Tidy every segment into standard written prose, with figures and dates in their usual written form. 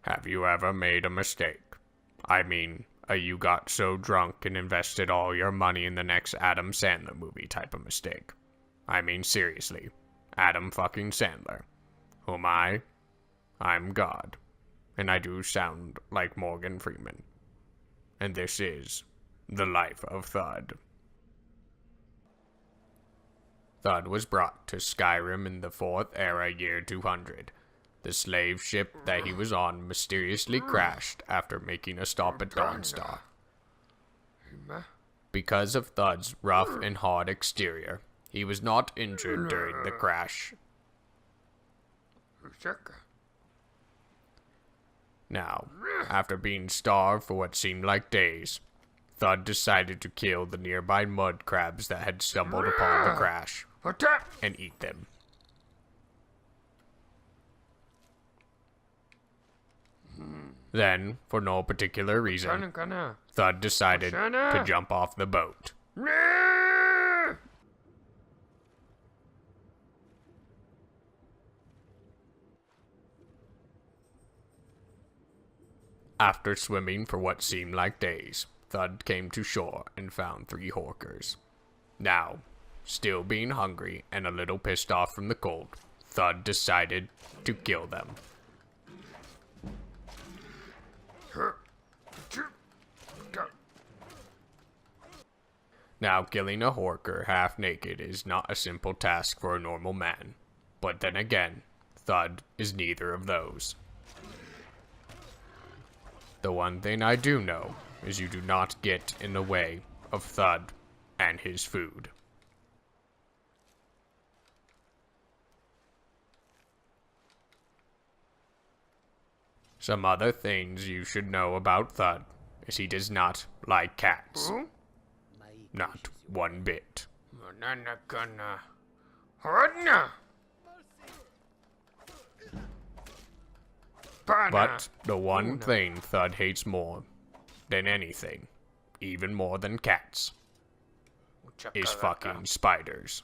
Have you ever made a mistake? I mean, you got so drunk and invested all your money in the next Adam Sandler movie type of mistake. I mean, seriously. Adam fucking Sandler. Who am I? I'm God. And I do sound like Morgan Freeman. And this is the life of Thud. Thud was brought to Skyrim in the 4th era year 200. The slave ship that he was on mysteriously crashed after making a stop at Dawnstar. Because of Thud's rough and hard exterior, he was not injured during the crash. Now, after being starved for what seemed like days, Thud decided to kill the nearby mud crabs that had stumbled upon the crash and eat them. Then, for no particular reason, Thud decided to jump off the boat. After swimming for what seemed like days, Thud came to shore and found 3 horkers. Now, still being hungry and a little pissed off from the cold, Thud decided to kill them. Now, killing a horker half naked is not a simple task for a normal man. But then again, Thud is neither of those. The one thing I do know is you do not get in the way of Thud and his food. Some other things you should know about Thud is he does not like cats. Not one bit. But the one thing Thud hates more than anything, even more than cats, is fucking spiders.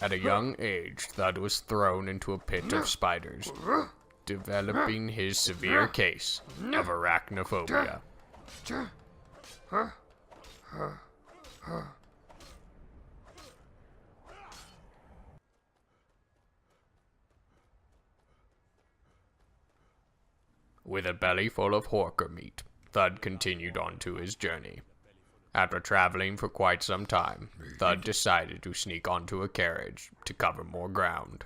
At a young age, Thud was thrown into a pit of spiders, developing his severe case of arachnophobia. With a belly full of horker meat, Thud continued on to his journey. After traveling for quite some time, Thud decided to sneak onto a carriage to cover more ground.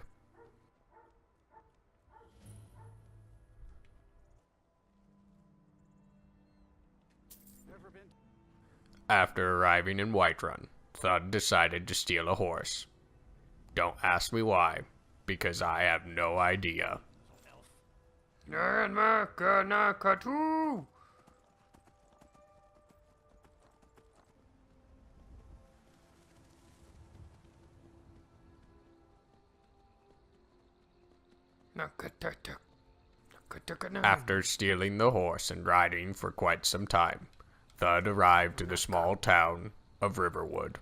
After arriving in Whiterun, Thud decided to steal a horse. Don't ask me why, because I have no idea. After stealing the horse and riding for quite some time, Thud arrived to the small town of Riverwood.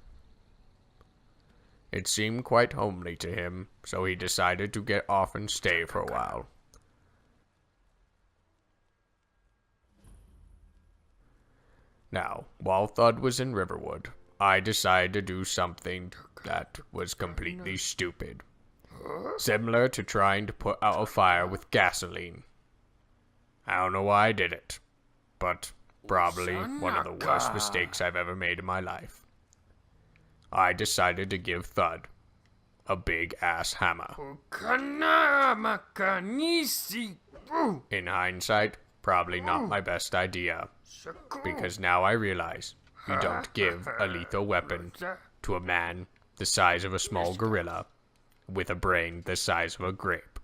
It seemed quite homely to him, so he decided to get off and stay for a while. Now, while Thud was in Riverwood, I decided to do something that was completely stupid. Similar to trying to put out a fire with gasoline. I don't know why I did it, but probably one of the worst mistakes I've ever made in my life. I decided to give Thud a big-ass hammer. In hindsight, probably not my best idea, because now I realize you don't give a lethal weapon to a man the size of a small gorilla with a brain the size of a grape.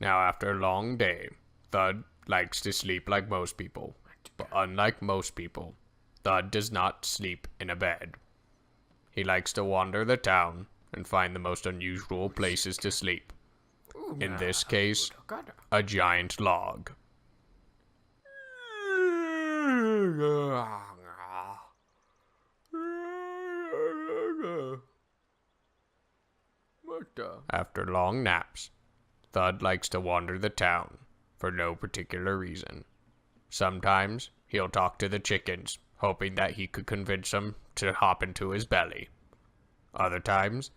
Now, after a long day, Thud likes to sleep like most people, but unlike most people, Thud does not sleep in a bed. He likes to wander the town and find the most unusual places to sleep. In this case, a giant log. After long naps, Thud likes to wander the town for no particular reason. Sometimes he'll talk to the chickens, hoping that he could convince them to hop into his belly. Other times,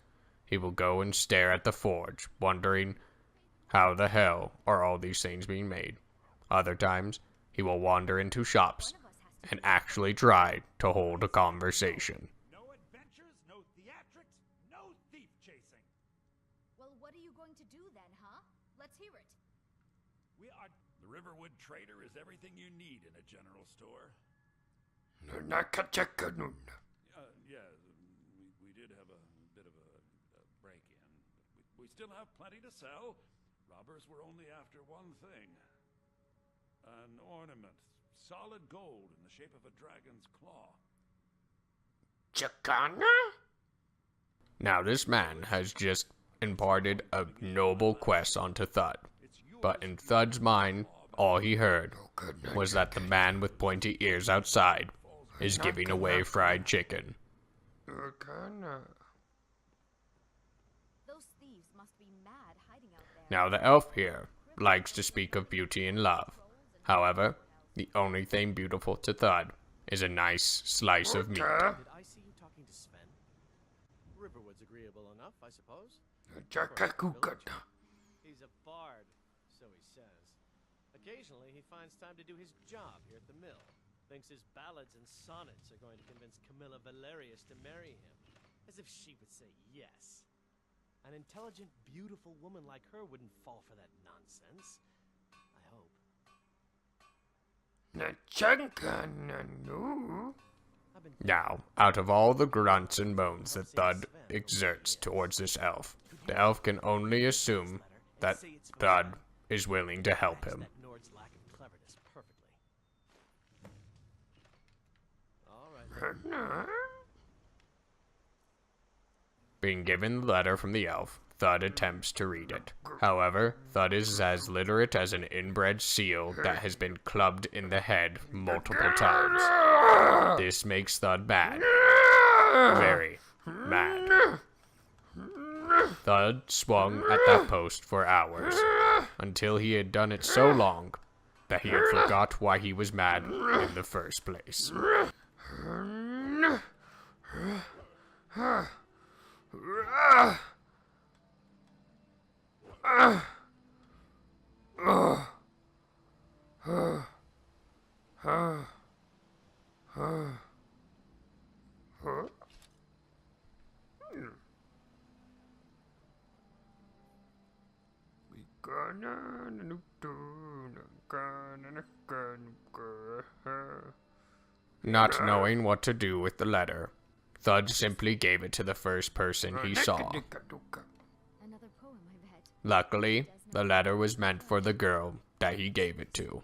he will go and stare at the forge, wondering how the hell are all these things being made. Other times, he will wander into shops and actually try to hold a conversation. No adventures, no theatrics, no thief chasing. Well, what are you going to do then, huh? Let's hear it. The Riverwood Trader is everything you need in a general store. Yeah, we did have a bit of a break-in. We still have plenty to sell. Robbers were only after one thing. An ornament, solid gold in the shape of a dragon's claw. Now this man has just imparted a noble quest onto Thud, but in Thud's mind, all he heard was that the man with pointy ears outside is giving away fried chicken. Those thieves must be mad hiding out there. Now the elf here likes to speak of beauty and love. However, the only thing beautiful to Thud is a nice slice of meat. Did I see you talking to Sven? Riverwood's agreeable enough, I suppose. He's a bard, so he says. Occasionally, he finds time to do his job here at the mill. Thinks his ballads and sonnets are going to convince Camilla Valerius to marry him. As if she would say yes. An intelligent, beautiful woman like her wouldn't fall for that nonsense. I hope. Now, out of all the grunts and moans that Thud exerts towards this elf, the elf can only assume that Thud is willing to help him. That Nord's lack of cleverness perfectly. All right. Being given the letter from the elf, Thud attempts to read it. However, Thud is as literate as an inbred seal that has been clubbed in the head multiple times. This makes Thud mad. Very mad. Thud swung at that post for hours, until he had done it so long that he had forgot why he was mad in the first place. Not knowing what to do with the letter, Thud simply gave it to the first person he saw. Another poem, I bet. Luckily, the letter was meant for the girl that he gave it to.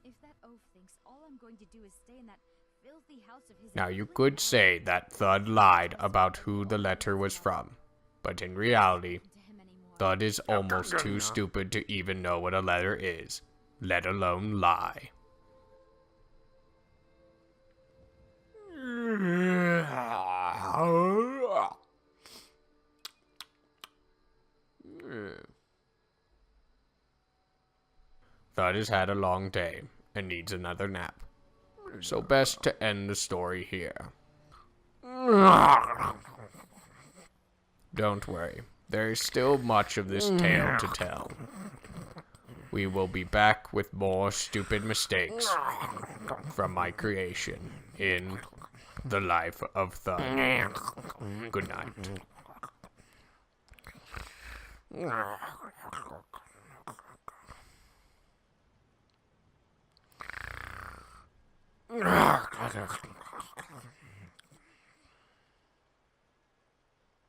If that oaf thinks all I'm going to do is stay in that filthy house of his. Now you could say that Thud lied about who the letter was from, but in reality, Thud is almost too stupid to even know what a letter is, let alone lie. Thud has had a long day and needs another nap, so best to end the story here. Don't worry, there is still much of this tale to tell. We will be back with more stupid mistakes from my creation in The Life of Thud. Good night.